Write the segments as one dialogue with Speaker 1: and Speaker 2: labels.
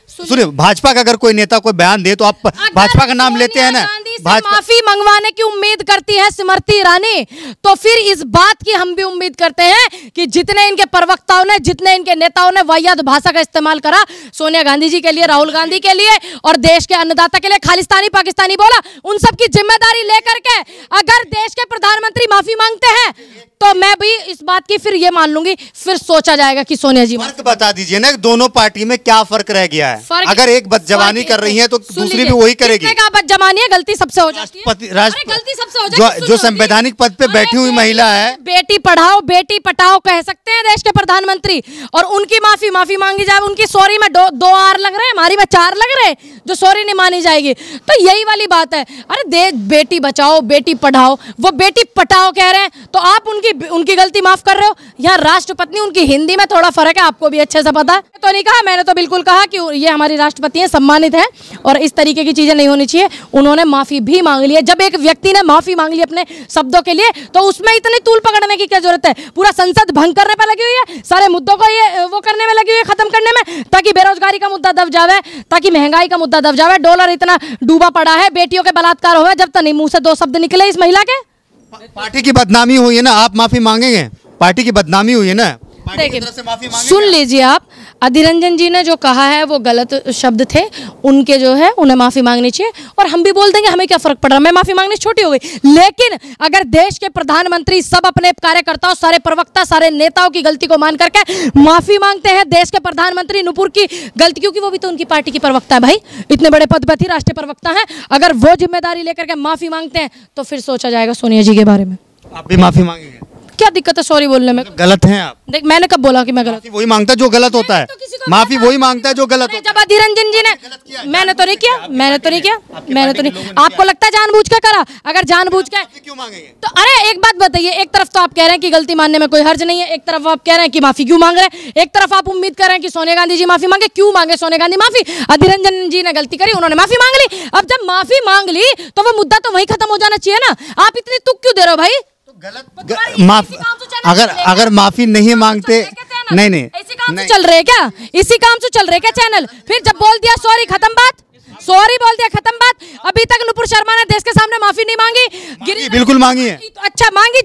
Speaker 1: सुनिए, भाजपा का अगर कोई नेता कोई बयान दे तो आप भाजपा का नाम लेते हैं ना।
Speaker 2: माफी मंगवाने की उम्मीद करती है स्मृति ईरानी, तो फिर इस बात की हम भी उम्मीद करते हैं कि जितने इनके प्रवक्ताओं ने, जितने इनके नेताओं ने वाहियात भाषा का इस्तेमाल करा सोनिया गांधी जी के लिए, राहुल गांधी के लिए और देश के अन्नदाता के लिए, खालिस्तानी पाकिस्तानी बोला, उन सब की जिम्मेदारी लेकर के अगर देश के प्रधानमंत्री माफी मांगते हैं तो मैं भी इस बात की फिर ये मान लूंगी, फिर सोचा जाएगा कि सोनिया जी।
Speaker 1: फर्क बता दीजिए ना, दोनों पार्टी में क्या फर्क रह गया है? अगर एक बदजबानी कर रही है तो दूसरी भी वही करेगी।
Speaker 2: बदजबानी है, गलती सबसे हो जाती है, गलती सबसे हो जाती है।
Speaker 1: जो संवैधानिक पद पे बैठी हुई महिला है,
Speaker 2: बेटी पढ़ाओ बेटी पटाओ कह सकते हैं देश के प्रधानमंत्री, और उनकी माफी मांगी जाए, उनकी सॉरी में दो आर लग रहे हैं, हमारी में 4 लग रहे हैं, जो सॉरी नहीं मानी जाएगी। तो यही वाली बात है। अरे देश बेटी बचाओ बेटी पढ़ाओ, वो बेटी पटाओ कह रहे हैं तो आप उनकी गलती माफ कर रहे हो। यहाँ राष्ट्रपति, उनकी हिंदी में थोड़ा फर्क है, आपको भी अच्छे से पता है। तो नहीं कहा, मैंने तो बिल्कुल कहा कि ये हमारी राष्ट्रपति हैं, सम्मानित है और इस तरीके की चीजें नहीं होनी चाहिए। उन्होंने माफी भी मांग ली है। जब एक व्यक्ति ने माफी मांग ली अपने शब्दों के लिए तो उसमें इतनी तूल पकड़ने की क्या जरूरत है? पूरा संसद भंग करने पर लगी हुई है, सारे मुद्दों को ये वो करने में लगी हुई है, खत्म करने में, ताकि बेरोजगारी का मुद्दा दब जावे, ताकि महंगाई का मुद्दा दब जावे। डॉलर इतना डूबा पड़ा है, बेटियों के बलात्कार हुए, जब तक नहीं मुंह से 2 शब्द निकले इस महिला के।
Speaker 1: पार्टी की बदनामी हुई है ना, आप माफी मांगेंगे? पार्टी की बदनामी हुई है ना,
Speaker 2: देखिए सुन लीजिए आप, अधीर रंजन जी ने जो कहा है वो गलत शब्द थे, उनके जो है उन्हें माफी मांगनी चाहिए। और हम भी बोल देंगे, हमें क्या फर्क पड़ रहा है, मैं माफी मांगनी छोटी हो गई। लेकिन अगर देश के प्रधानमंत्री सब अपने कार्यकर्ताओं, सारे प्रवक्ता, सारे नेताओं की गलती को मान करके माफी मांगते हैं, देश के प्रधानमंत्री नुपुर की गलती, क्योंकि वो भी तो उनकी पार्टी की प्रवक्ता है भाई, इतने बड़े पद पर थी, राष्ट्रीय प्रवक्ता है, अगर वो जिम्मेदारी लेकर के माफी मांगते हैं तो फिर सोचा जाएगा सोनिया जी के बारे में।
Speaker 1: आप भी माफी मांगेंगे?
Speaker 2: क्या दिक्कत है सॉरी बोलने में?
Speaker 1: गलत हैं आप।
Speaker 2: देख मैंने कब बोला कि मैं गलत?
Speaker 1: वही मांगता है जो गलत होता है, माफी वही मांगता है जो गलत होता है।
Speaker 2: जब अधीर रंजन जी ने, मैंने तो नहीं किया, मैंने तो नहीं, आपको लगता है जानबूझ के करा? अगर जानबूझ के
Speaker 1: क्यों मांगेंगे?
Speaker 2: तो अरे एक बात बताइए, एक तरफ तो आप कह रहे हैं कि गलती मानने में कोई हर्ज नहीं है, एक तरफ आप कह रहे हैं कि माफी क्यों मांग रहे हैं, एक तरफ आप उम्मीद कर रहे हैं कि सोनिया गांधी जी माफी मांगे। क्यों मांगे सोनिया गांधी माफी? अधीर रंजन जी ने गलती करी, उन्होंने माफी मांग ली। अब जब माफी मांग ली तो वो मुद्दा तो वही खत्म हो जाना चाहिए ना, आप इतनी तुक क्यों दे रहे हो भाई?
Speaker 1: अगर माफी नहीं मांगते, नहीं
Speaker 2: इसी काम से चल रहे हैं क्या? इसी काम से चल रहे क्या चैनल? फिर जब बोल दिया सॉरी खत्म बात, सॉरी बोल दिया खत्म बात। अभी तक नुपुर शर्मा ने देश के सामने माफी नहीं मांगी।
Speaker 1: बिल्कुल मांगी है।
Speaker 2: अच्छा मांगी,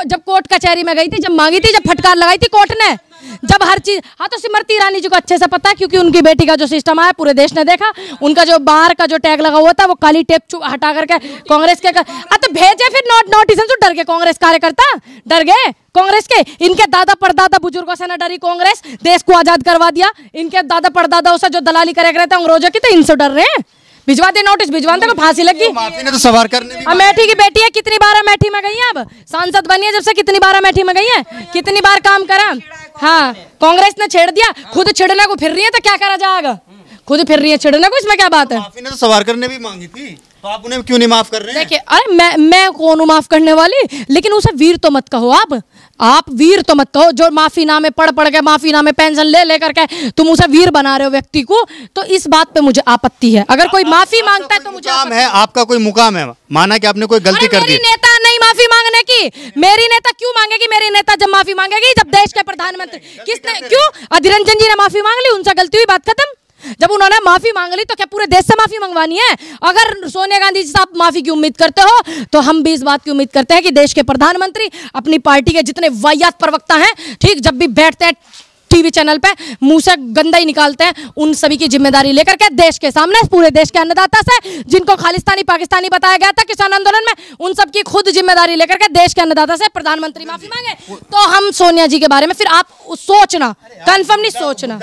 Speaker 2: जब कोर्ट कचहरी में गई थी, जब मांगी थी, जब फटकार लगाई थी कोर्ट ने, जब हर चीज। हाँ तो स्मृति ईरानी जी को अच्छे से पता है, क्योंकि उनकी बेटी का जो सिस्टम आया पूरे देश ने देखा, उनका जो बाहर का जो टैग लगा हुआ था वो काली टेप हटा करके कांग्रेस के तो भेजे फिर नोटिस। डर गए कांग्रेस कार्यकर्ता, डर गए कांग्रेस के। इनके दादा परदादा बुजुर्गों से न डरी कांग्रेस, देश को आजाद करवा दिया। इनके दादा परदादा से जो दलाली करे रहे थे अंग्रेजों की, तो इनसे डर रहे हैं। भिजवा दे नोटिस, भिजवा दे, फांसी लगी।
Speaker 1: माफी ने तो सवार करने भी।
Speaker 2: अमेठी की बेटी है, कितनी बार अमेठी में गई है, अब सांसद बनी है जब से, कितनी बार अमेठी में गई है, कितनी बार काम करा। हाँ कांग्रेस ने छेड़ दिया, खुद छिड़ने को फिर रही है, तो क्या करा जाएगा? खुद फिर रही है छिड़ने को, इसमें क्या बात है?
Speaker 1: माफी ने तो सवार करने भी मांगी थी, तो आप उन्हें क्यों नहीं माफ कर रहे हैं?
Speaker 2: देखिए अरे मैं कौन हूँ माफ करने वाली? लेकिन उसे वीर तो मत कहो आप वीर तो मत कहो, जो माफीनामे पढ़ के माफीनामे पेंशन ले करके तुम उसे वीर बना रहे हो व्यक्ति को, तो इस बात पे मुझे आपत्ति है। अगर कोई माफी मांगता है तो मुझे
Speaker 1: मुकाम है, आपका कोई मुकाम है, माना कि आपने कोई गलती कर दी।
Speaker 2: मेरी नेता नहीं माफी मांगने की, मेरी नेता क्यों मांगेगी? मेरी नेता जब माफी मांगेगी जब देश के प्रधानमंत्री, किसने क्यों? अधीर रंजन जी ने माफी मांग ली, उनसे गलती हुई, बात खत्म। जब उन्होंने माफी मांग ली तो क्या पूरे देश से माफी मंगवानी है? अगर सोनिया गांधी जी साहब माफी की उम्मीद करते हो तो हम भी इस बात की उम्मीद करते हैं कि देश के प्रधानमंत्री अपनी पार्टी के जितने वाहियात प्रवक्ता हैं, ठीक, जब भी बैठते हैं टीवी चैनल पे मुंह से गंदा ही निकालते हैं, उन सभी की जिम्मेदारी लेकर के देश के सामने, पूरे देश के अन्नदाता से, जिनको खालिस्तानी पाकिस्तानी बताया गया था किसान आंदोलन में, उन सब की खुद जिम्मेदारी लेकर के देश के अन्नदाता से प्रधानमंत्री माफी मांगे। तो हम सोनिया जी के बारे में फिर आप सोचना, कंफर्म नहीं सोचना।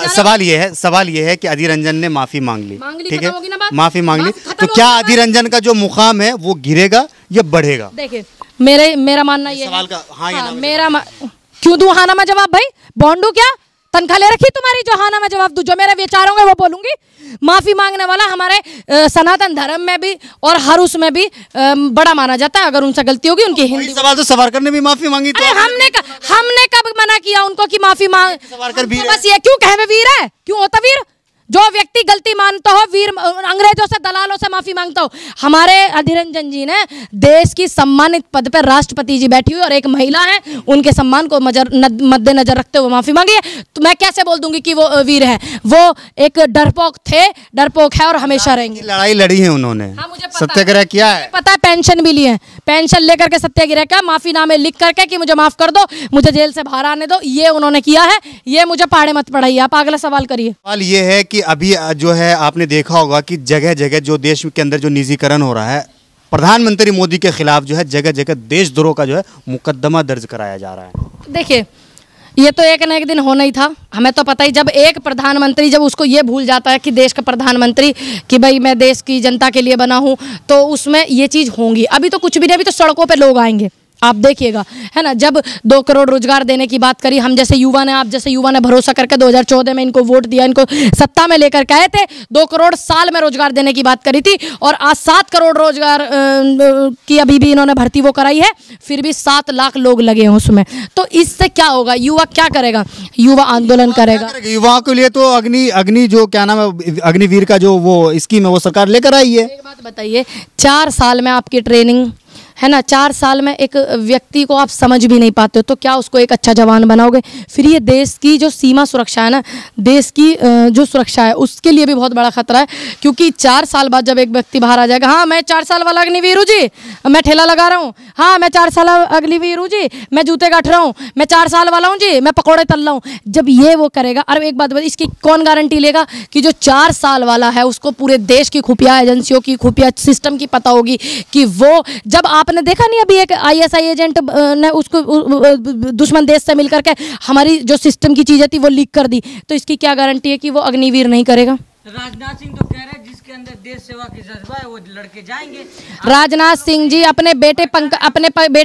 Speaker 1: सवाल ये है कि अधीर रंजन ने माफी मांग ली, ठीक है, माफी मांग ली, तो क्या अधीर रंजन का जो मुकाम है वो गिरेगा या बढ़ेगा?
Speaker 2: देखिए मेरा मानना ये है, मेरा क्यों दूं हाँ ना में जवाब भाई? बॉन्डू क्या तनख्वाह ले रखी तुम्हारी जो हाँ ना में जवाब दूं? जो मेरे विचार होंगे वो बोलूंगी। माफी मांगने वाला हमारे सनातन धर्म में भी और हर उसमें भी बड़ा माना जाता है। अगर उनसे गलती होगी, उनकी हिंदी
Speaker 1: सवाल तो सावरकर ने भी माफी मांगी, तो
Speaker 2: हमने कब मना किया उनको कि माफी मांग?
Speaker 1: सावरकर भी
Speaker 2: बस ये क्यों कहे वीर है, क्यों होता वीर? जो व्यक्ति गलती मानता हो, वीर अंग्रेजों से, दलालों से माफी मांगता हो। हमारे अधीर रंजन जी ने देश की सम्मानित पद पर राष्ट्रपति जी बैठी हुई और एक महिला है, उनके सम्मान को मद्देनजर रखते हुए माफी मांगी है। तो मैं कैसे बोल दूंगी कि वो वीर है? वो एक डरपोक थे, डरपोक है और हमेशा रहेंगे।
Speaker 1: लड़ाई लड़ी है उन्होंने,
Speaker 2: हाँ, मुझे
Speaker 1: सत्याग्रह किया है,
Speaker 2: पता है, पेंशन भी लिए, पेंशन लेकर के सत्याग्रह का माफीनामे लिख करके कि मुझे माफ कर दो, मुझे जेल से बाहर आने दो, ये उन्होंने किया है। ये मुझे पहाड़े मत पढ़ाइए, आप अगला सवाल करिए।
Speaker 1: सवाल ये है कि अभी जो है आपने देखा होगा कि जगह जगह जो देश के अंदर जो निजीकरण हो रहा है, प्रधानमंत्री मोदी के खिलाफ जो है जगह जगह देशद्रोह का जो है मुकदमा दर्ज कराया जा रहा है।
Speaker 2: देखिए, ये तो एक न एक दिन होना ही था, हमें तो पता ही। जब एक प्रधानमंत्री, जब उसको ये भूल जाता है कि देश का प्रधानमंत्री, कि भाई मैं देश की जनता के लिए बना हूँ, तो उसमें ये चीज़ होंगी। अभी तो कुछ भी नहीं, अभी तो सड़कों पे लोग आएंगे, आप देखिएगा, है ना। जब 2 करोड़ रोजगार देने की बात करी, हम जैसे युवा ने, आप जैसे युवा ने भरोसा करके 2014 में इनको वोट दिया, इनको सत्ता में लेकर के आए थे, 2 करोड़ साल में रोजगार देने की बात करी थी, और आज 7 करोड़ रोजगार की अभी भी इन्होंने भर्ती वो कराई है, फिर भी 7 लाख लोग लगे हैं उसमें। तो इससे क्या होगा? युवा क्या करेगा? युवा आंदोलन करेगा।
Speaker 1: युवाओं के लिए तो अग्नि जो क्या नाम है, अग्निवीर का जो वो स्कीम है वो सरकार लेकर आई है।
Speaker 2: एक बात बताइए, 4 साल में आपकी ट्रेनिंग है ना, 4 साल में एक व्यक्ति को आप समझ भी नहीं पाते हो, तो क्या उसको एक अच्छा जवान बनाओगे? फिर ये देश की जो सीमा सुरक्षा है ना, देश की जो सुरक्षा है, उसके लिए भी बहुत बड़ा खतरा है। क्योंकि 4 साल बाद जब एक व्यक्ति बाहर आ जाएगा, हाँ मैं 4 साल वाला अग्निवीर हूँ जी, मैं ठेला लगा रहा हूँ, हाँ मैं 4 साल अग्निवीर हूँ जी, मैं जूते काट रहा हूँ, मैं 4 साल वाला हूँ जी, मैं पकौड़े तल रहा हूँ, जब ये वो करेगा। अरे एक बात, इसकी कौन गारंटी लेगा कि जो 4 साल वाला है उसको पूरे देश की खुफिया एजेंसियों की, खुफिया सिस्टम की पता होगी कि वो, जब आपने देखा नहीं अभी एक ISI एजेंट ने उसको दुश्मन देश से मिलकर के हमारी जो सिस्टम की चीजें थी वो लीक कर दी, तो इसकी क्या गारंटी है कि वो अग्निवीर नहीं करेगा?
Speaker 3: राजनाथ सिंह तो कह रहे हैं जिसके अंदर देश सेवा की जज्बा है वो लड़के जाएंगे।
Speaker 2: राजनाथ सिंह जी अपने बेटे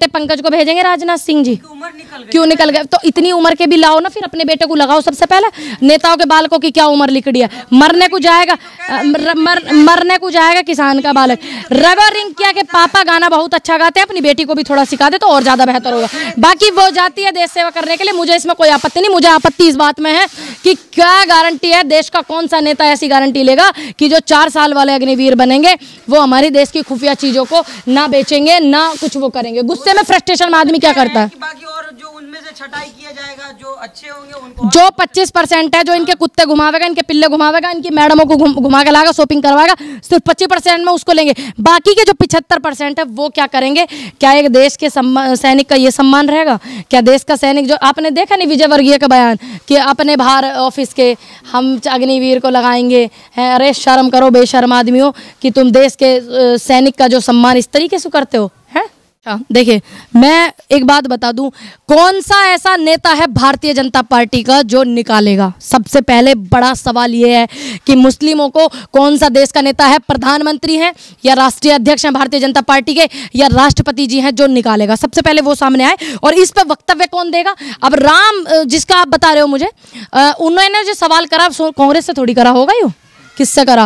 Speaker 2: पंकज को भेजेंगे? राजनाथ सिंह जी
Speaker 3: उम्र निकल गई,
Speaker 2: क्यों निकल गए? तो इतनी उम्र के भी लाओ ना, फिर अपने बेटे को लगाओ सबसे पहले। नेताओं के बालकों की क्या उम्र लिखड़ी है? मरने को जाएगा, मरने को जाएगा किसान का बालक। रवि रिंकिया के पापा गाना बहुत अच्छा गाते हैं, अपनी बेटी को भी थोड़ा सिखा दे तो और ज्यादा बेहतर होगा। बाकी वो जाती है देश सेवा करने के लिए, मुझे इसमें कोई आपत्ति नहीं। मुझे आपत्ति इस बात में है कि क्या गारंटी है, देश का कौन सा नेता ऐसी गारंटी लेगा कि जो 4 साल वाले अग्निवीर बनेंगे वो हमारी देश की खुफिया चीजों को ना बेचेंगे, ना कुछ वो करेंगे। गुस्से में, फ्रस्ट्रेशन में आदमी क्या करता है?
Speaker 3: बाकी और जो उनमें से छटाई किया जाएगा, जो अच्छे होंगे उनको,
Speaker 2: जो 25% है, जो इनके कुत्ते घुमावेगा, इनके पिल्ले घुमावेगा, इनकी मैडमों को घुमा के लाएगा, शॉपिंग करवाएगा, सिर्फ 25% में उसको लेंगे। बाकी के जो 75% है वो क्या करेंगे? क्या एक देश के सैनिक का ये सम्मान रहेगा? क्या देश का सैनिक, जो आपने देखा नहीं विजय वर्गीय का बयान कि अपने बाहर ऑफिस के हम अग्निवीर को लगाएंगे, है? अरे शर्म करो बेशर्म आदमियों कि तुम देश के सैनिक का जो सम्मान इस तरीके से करते हो, है? देखिए, मैं एक बात बता दूं, कौन सा ऐसा नेता है भारतीय जनता पार्टी का जो निकालेगा? सबसे पहले बड़ा सवाल ये है कि मुस्लिमों को कौन सा देश का नेता है, प्रधानमंत्री हैं या राष्ट्रीय अध्यक्ष हैं भारतीय जनता पार्टी के, या राष्ट्रपति जी हैं, जो निकालेगा? सबसे पहले वो सामने आए, और इस पर वक्तव्य कौन देगा? अब राम, जिसका आप बता रहे हो मुझे, उन्होंने जो सवाल करा कांग्रेस से थोड़ी करा होगा, यो किससे करा?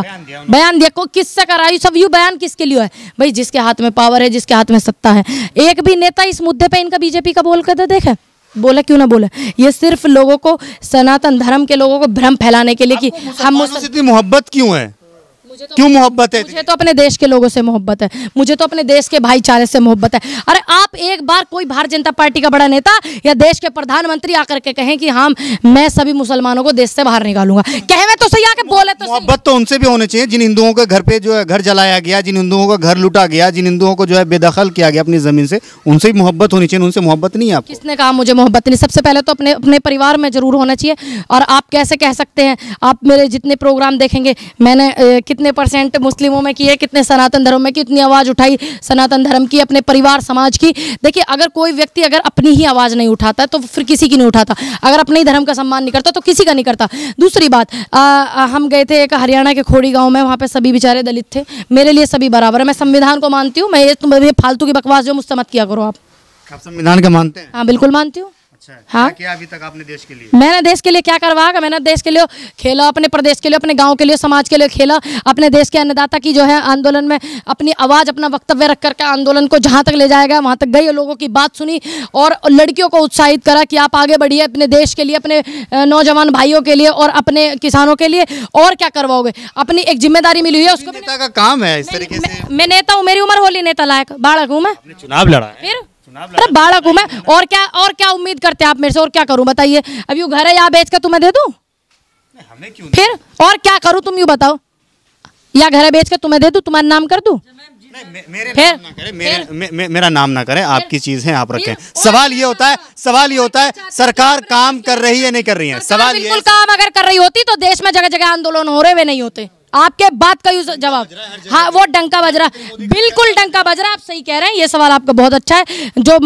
Speaker 2: बयान दिया। को किससे करा? ये सब यू बयान किसके लिए है भाई? जिसके हाथ में पावर है, जिसके हाथ में सत्ता है। एक भी नेता इस मुद्दे पे इनका बीजेपी का बोल कर देखे? बोले क्यों ना बोले? ये सिर्फ लोगों को, सनातन धर्म के लोगों को भ्रम फैलाने के लिए कि हम
Speaker 1: इतनी मोहब्बत क्यों है? क्यों मोहब्बत है?
Speaker 2: मुझे तो अपने देश के लोगों से मोहब्बत है, मुझे तो अपने देश के भाईचारे से मोहब्बत है। अरे आप एक बार कोई भारतीय जनता पार्टी का बड़ा नेता या देश के प्रधानमंत्री आकर के कहें कि हाँ मैं सभी मुसलमानों को देश से बाहर निकालूंगा, कहे तो सही, आके बोले तो।
Speaker 1: मोहब्बत तो उनसे भी होनी चाहिए जिन हिंदुओं के घर पे जो है घर जलाया गया, जिन हिंदुओं का घर लूटा गया, जिन हिंदुओं को जो है बेदखल किया गया अपनी जमीन से, उनसे भी मोहब्बत होनी चाहिए। उनसे मोहब्बत नहीं है आपको?
Speaker 2: किसने कहा मुझे मोहब्बत नहीं? सबसे पहले तो अपने परिवार में जरूर होना चाहिए। और आप कैसे कह सकते हैं? आप मेरे जितने प्रोग्राम देखेंगे, मैंने कितने % मुस्लिमों में की है, कितने सनातन धर्म में की, इतनी आवाज़ उठाई सनातन धर्म की, अपने परिवार समाज की। देखिए, अगर कोई व्यक्ति अगर अपनी ही आवाज़ नहीं उठाता तो फिर किसी की नहीं उठाता। अगर अपने ही धर्म का सम्मान नहीं करता तो किसी का नहीं करता। दूसरी बात, हम गए थे एक हरियाणा के खोड़ी गाँव में, वहाँ पे सभी बेचारे दलित थे। मेरे लिए सभी बराबर है, मैं संविधान को मानती हूँ। मैं ये फालतू की बकवास जो मुझसे मत किया करो आप।
Speaker 1: संविधान का मानते हैं?
Speaker 2: हाँ बिल्कुल मानती हूँ। हाँ,
Speaker 1: क्या अभी तक आपने देश के लिए?
Speaker 2: मैंने देश के लिए क्या करवाया? मैंने देश के लिए खेला, अपने प्रदेश के लिए, अपने गांव के लिए, समाज के लिए खेला, अपने देश के अन्नदाता की जो है आंदोलन में अपनी आवाज़, अपना वक्तव्य रख करके आंदोलन को जहां तक ले जाएगा वहां तक गई, लोगों की बात सुनी और लड़कियों को उत्साहित करा कि आप आगे बढ़िए अपने देश के लिए, अपने नौजवान भाइयों के लिए और अपने किसानों के लिए। और क्या करवाओगे? अपनी एक जिम्मेदारी मिली हुई है, उसको
Speaker 1: नेता का काम है इस तरीके से।
Speaker 2: मैं नेता हूँ, मेरी उम्र होली नेता लायक, बालक हूँ मैं।
Speaker 1: चुनाव लड़ा है,
Speaker 2: फिर अरे बालक हूँ मैं, और क्या उम्मीद करते हैं आप मेरे से? और क्या करूं बताइए? अब यूँ घर है यहाँ बेच कर तुम्हें दे दूं?
Speaker 1: हमें क्यों?
Speaker 2: फिर और क्या करूं तुम यूँ बताओ? या घर है बेच कर तुम्हें दे दूं, तुम्हारा नाम कर दूं?
Speaker 1: मेरा नाम ना करें, आपकी चीज है आप रखें। सवाल ये होता है सरकार काम कर रही है नहीं कर रही है? सवाल ये
Speaker 2: बिल्कुल काम अगर कर रही होती तो देश में जगह जगह आंदोलन हो रहे हुए नहीं होते। आपके बात का जवाब, हाँ वो डंका बज रहा, बिल्कुल डंका बज रहा। आप सही कह रहे हैं, ये सवाल आपका बहुत अच्छा है। जो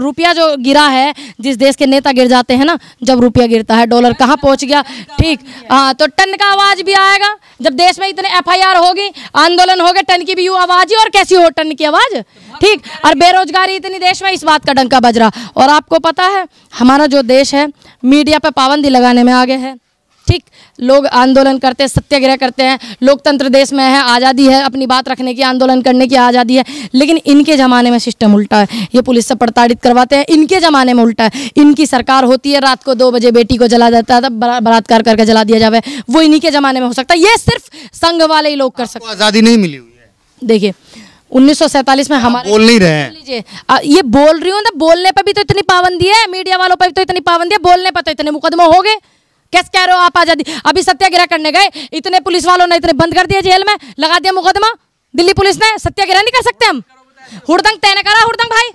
Speaker 2: रुपया जो गिरा है, जिस देश के नेता गिर जाते हैं ना, जब रुपया गिरता है, डॉलर कहाँ पहुंच गया, ठीक, हाँ, तो टन का आवाज भी आएगा। जब देश में इतने FIR होगी, आंदोलन हो गए, टन की भी यूँ आवाज ही, और कैसी हो टन की आवाज, ठीक। और बेरोजगारी इतनी देश में, इस बात का डंका बज रहा। और आपको पता है हमारा जो देश है मीडिया पे पाबंदी लगाने में आगे है, ठीक। लोग आंदोलन करते हैं, सत्याग्रह करते हैं, लोकतंत्र देश में है, आज़ादी है, अपनी बात रखने की, आंदोलन करने की आज़ादी है। लेकिन इनके ज़माने में सिस्टम उल्टा है, ये पुलिस से प्रताड़ित करवाते हैं। इनके ज़माने में उल्टा है, इनकी सरकार होती है, रात को 2 बजे बेटी को जला देता है, तब बलात्कार करके जला दिया जाए, वो इन्हीं के ज़माने में हो सकता है। ये सिर्फ संघ वाले ही लोग कर सकते हैं।
Speaker 1: आज़ादी नहीं मिली हुई है।
Speaker 2: देखिए 1947 में हमारे,
Speaker 1: बोल नहीं रहे हैं,
Speaker 2: लीजिए ये बोल रही हूँ ना, बोलने पर भी तो इतनी पाबंदी है, मीडिया वालों पर भी तो इतनी पाबंदी है, बोलने पर तो इतने मुकदमे हो गए। कैसे कह रहे हो आप आजादी? अभी सत्याग्रह करने गए, इतने पुलिस वालों ने इतने बंद कर दिया, जेल में लगा दिया मुकदमा दिल्ली पुलिस ने। सत्याग्रह नहीं कर सकते हम? हुड़दंग तैने करा, हुड़दंग भाई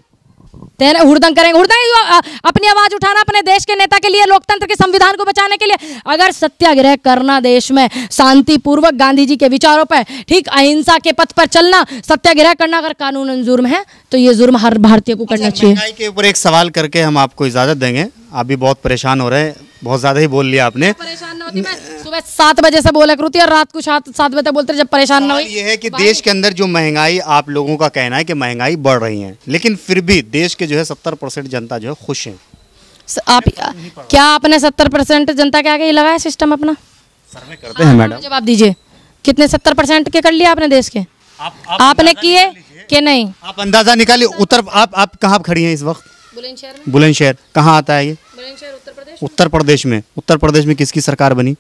Speaker 2: तेरे हुड़दंग करेंगे, हुड़दंग अपनी आवाज उठाना अपने देश के नेता के लिए, लोकतंत्र के संविधान को बचाने के लिए। अगर सत्याग्रह करना देश में शांतिपूर्वक गांधी जी के विचारों पर, ठीक, अहिंसा के पथ पर चलना, सत्याग्रह करना अगर कानूनन जुर्म है तो ये जुर्म हर भारतीय को करना चाहिए।
Speaker 1: महंगाई के ऊपर एक सवाल करके हम आपको इजाजत देंगे, आप भी बहुत परेशान हो रहे हैं, बहुत ज्यादा ही बोल लिया आपने।
Speaker 2: परेशान ना होती, मैं सुबह 7 बजे से बोला करती और रात को 7 बजे तक बोलते जब परेशान ना हुई।
Speaker 1: ये है कि देश के अंदर जो महंगाई, आप लोगों का कहना है कि महंगाई बढ़ रही है, लेकिन फिर भी देश के जो है 70% जनता जो है खुश है।
Speaker 2: आप क्या आपने 70% जनता के आगे ही लगाया सिस्टम अपना?
Speaker 1: सर्वे करते हैं मैडम,
Speaker 2: जवाब दीजिए, कितने 70% के कर लिया आपने देश के? आपने किए कि नहीं?
Speaker 1: आप अंदाजा निकालिए। आप कहाँ खड़ी हैं इस वक्त?
Speaker 2: बुलंदशहर में।
Speaker 1: बुलंदशहर कहाँ आता है ये?
Speaker 2: बुलंदशहर
Speaker 1: उत्तर प्रदेश में। उत्तर प्रदेश में किसकी सरकार बनी?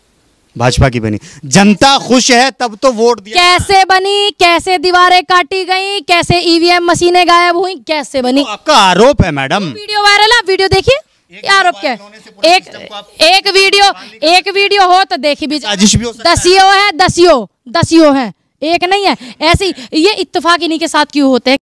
Speaker 1: भाजपा की बनी। जनता खुश है तब तो वोट दिया।
Speaker 2: कैसे बनी? कैसे दीवारें काटी गई? कैसे EVM मशीनें गायब हुई? कैसे बनी?
Speaker 1: तो आपका आरोप है मैडम।
Speaker 2: वीडियो वायरल है, वीडियो देखिए। आरोप क्या है? एक वीडियो हो तो देखी भी, 10 है, 10 है, एक नहीं है। ऐसी ये इत्तेफाक इन्हीं के साथ क्यों होते हैं?